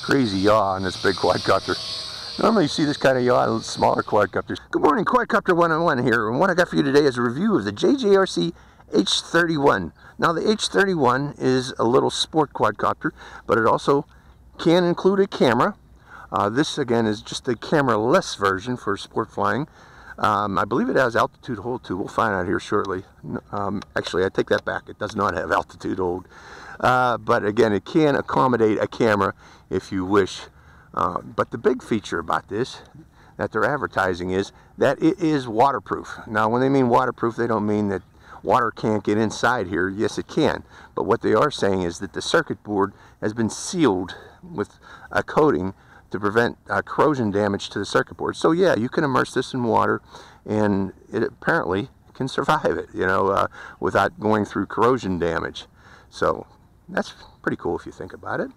Crazy yaw on this big quadcopter. Normally you see this kind of yaw on smaller quadcopters. Good morning, Quadcopter 101 here, and what I got for you today is a review of the JJRC H31. Now the H31 is a little sport quadcopter, but it also can include a camera. This again is just a camera-less version for sport flying. I believe it has altitude hold too. We'll find out here shortly. Actually, I take that back. It does not have altitude hold. But again, it can accommodate a camera if you wish. But the big feature about this that they're advertising is that it is waterproof. Now, when they mean waterproof, they don't mean that water can't get inside here. Yes, it can. But what they are saying is that the circuit board has been sealed with a coating to prevent corrosion damage to the circuit board. So yeah, you can immerse this in water and it apparently can survive it, you know, without going through corrosion damage. So that's pretty cool if you think about it.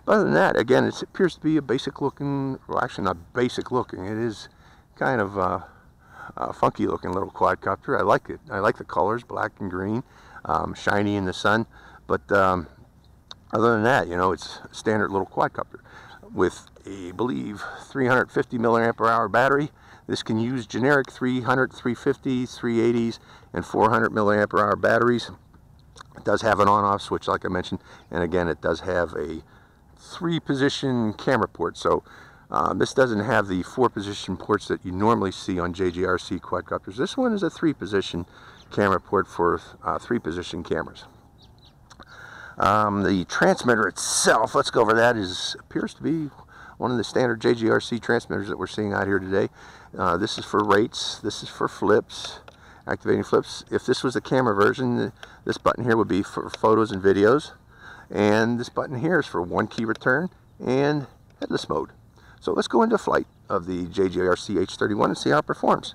But other than that, again, it appears to be a basic looking, well actually not basic looking, it is kind of a funky looking little quadcopter. I like it. I like the colors, black and green, shiny in the sun. But other than that, you know, it's a standard little quadcopter with I believe 350 milliamp hour battery. This can use generic 300, 350, 380s, and 400 milliamp hour batteries. It does have an on-off switch, like I mentioned, and again, it does have a 3-position camera port. So this doesn't have the 4-position ports that you normally see on JJRC quadcopters. This one is a 3-position camera port for 3-position cameras. The transmitter itself, let's go over that, appears to be one of the standard JJRC transmitters that we're seeing out here today. This is for rates, this is for flips, activating flips. If this was a camera version, this button here would be for photos and videos, and this button here is for 1 key return and headless mode. So let's go into flight of the JJRC H31 and see how it performs.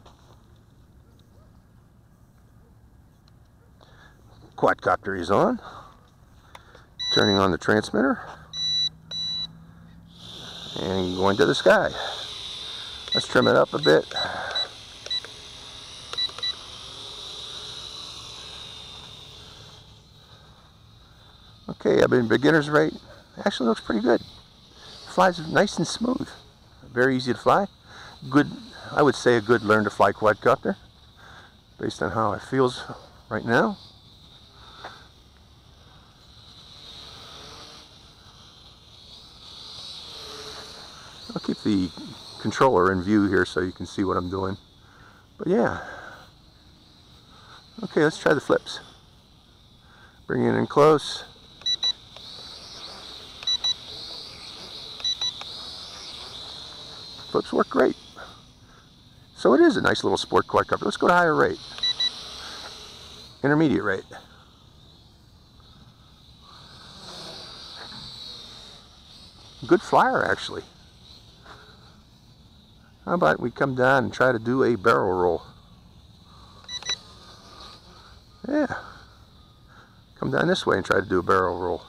Quadcopter is on. Turning on the transmitter and going to the sky. Let's trim it up a bit. Okay, I've been beginner's rate. Actually looks pretty good. Flies nice and smooth. Very easy to fly. Good, I would say a good learn to fly quadcopter based on how it feels right now. I'll keep the controller in view here so you can see what I'm doing. But yeah. Okay, let's try the flips. Bring it in close. Flips work great. So it is a nice little sport quadcopter. Let's go to higher rate. Intermediate rate. Good flyer, actually. How about we come down and try to do a barrel roll? Yeah. Come down this way and try to do a barrel roll.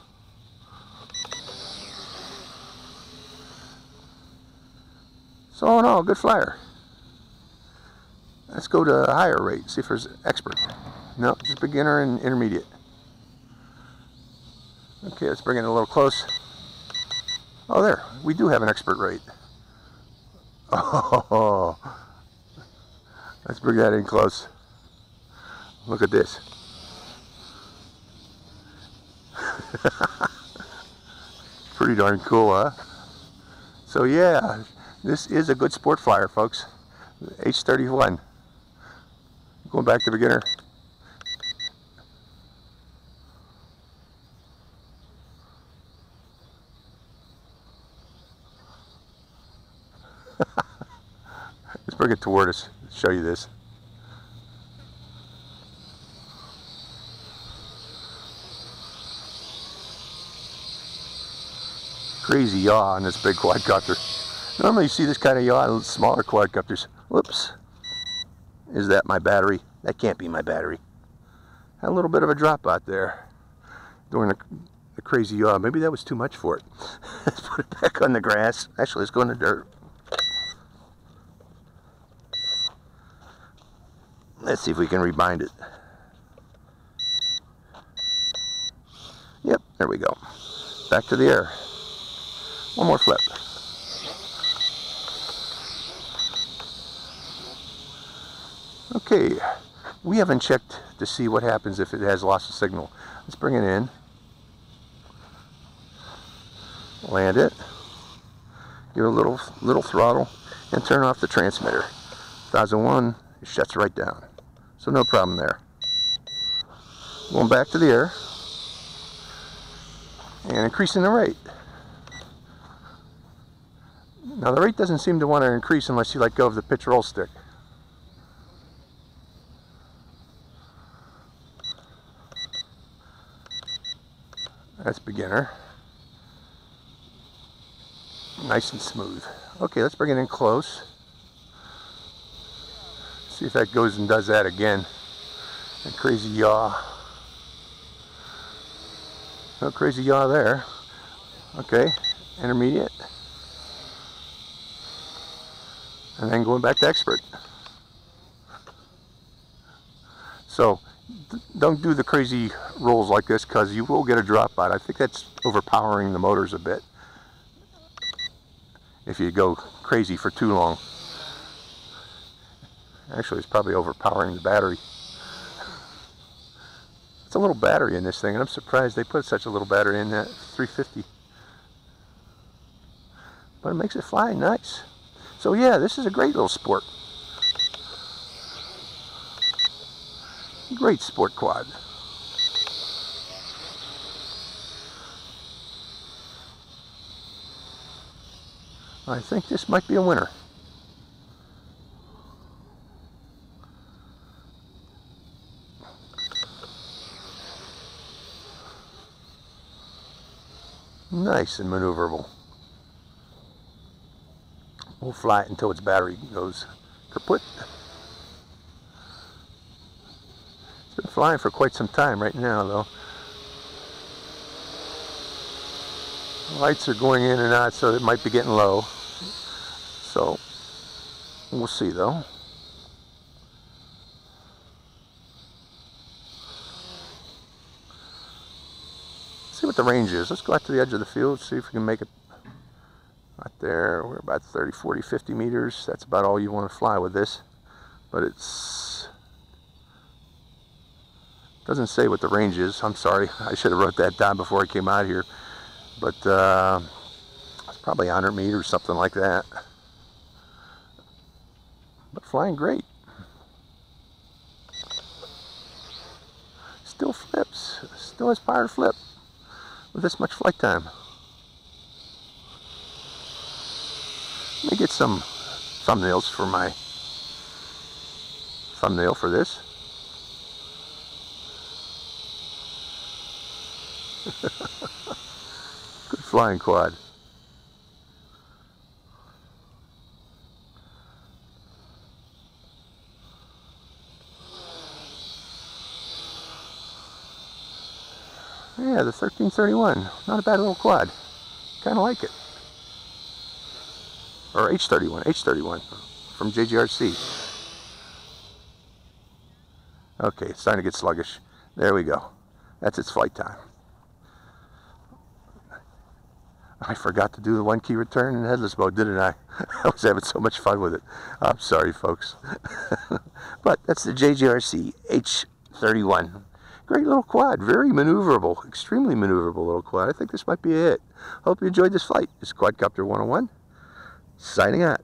So all in all, good flyer. Let's go to a higher rate, see if there's expert. No, just beginner and intermediate. Okay, let's bring it a little close. Oh, there, we do have an expert rate. Oh, let's bring that in close. Look at this. Pretty darn cool, huh? So yeah, this is a good sport flyer, folks. H31. Going back to beginner. Let's bring it toward us, show you this. Crazy yaw on this big quadcopter. Normally you see this kind of yaw on smaller quadcopters. Whoops. Is that my battery? That can't be my battery. Had a little bit of a dropout there during the crazy yaw. Maybe that was too much for it. Let's put it back on the grass. Actually, let's go in the dirt. Let's see if we can rebind it. Yep, there we go. Back to the air. One more flip. Okay, we haven't checked to see what happens if it has lost of signal. Let's bring it in. Land it. Give it a little throttle and turn off the transmitter. 1001, it shuts right down. So no problem there. Going back to the air and increasing the rate. Now the rate doesn't seem to want to increase unless you let go of the pitch roll stick. That's beginner. Nice and smooth. Okay, let's bring it in close. See if that goes and does that again. A crazy yaw. No crazy yaw there. Okay, intermediate. And then going back to expert. So don't do the crazy rolls like this because you will get a dropout. I think that's overpowering the motors a bit if you go crazy for too long. Actually, it's probably overpowering the battery. It's a little battery in this thing, and I'm surprised they put such a little battery in that 350. But it makes it fly nice. So yeah, this is a great little sport. Great sport quad. I think this might be a winner. Nice and maneuverable. We'll fly it until its battery goes kaput. It's been flying for quite some time right now though. Lights are going in and out, so it might be getting low. So we'll see though. See what the range is. Let's go out to the edge of the field, see if we can make it right there. We're about 30, 40, 50 meters. That's about all you want to fly with this. But it's doesn't say what the range is. I'm sorry. I should have wrote that down before I came out here. But it's probably 100 meters, something like that. But flying great. Still flips. Still has power to flip with this much flight time. Let me get some thumbnails for my thumbnail for this. Good flying quad. Yeah, the 1331. Not a bad little quad. Kind of like it. Or H31 from JJRC. Okay, it's starting to get sluggish. There we go. That's its flight time. I forgot to do the one key return in headless mode, didn't I? I was having so much fun with it. I'm sorry, folks. But that's the JJRC H31. Great little quad, very maneuverable, extremely maneuverable little quad. I think this might be it. Hope you enjoyed this flight. This is Quadcopter 101, signing out.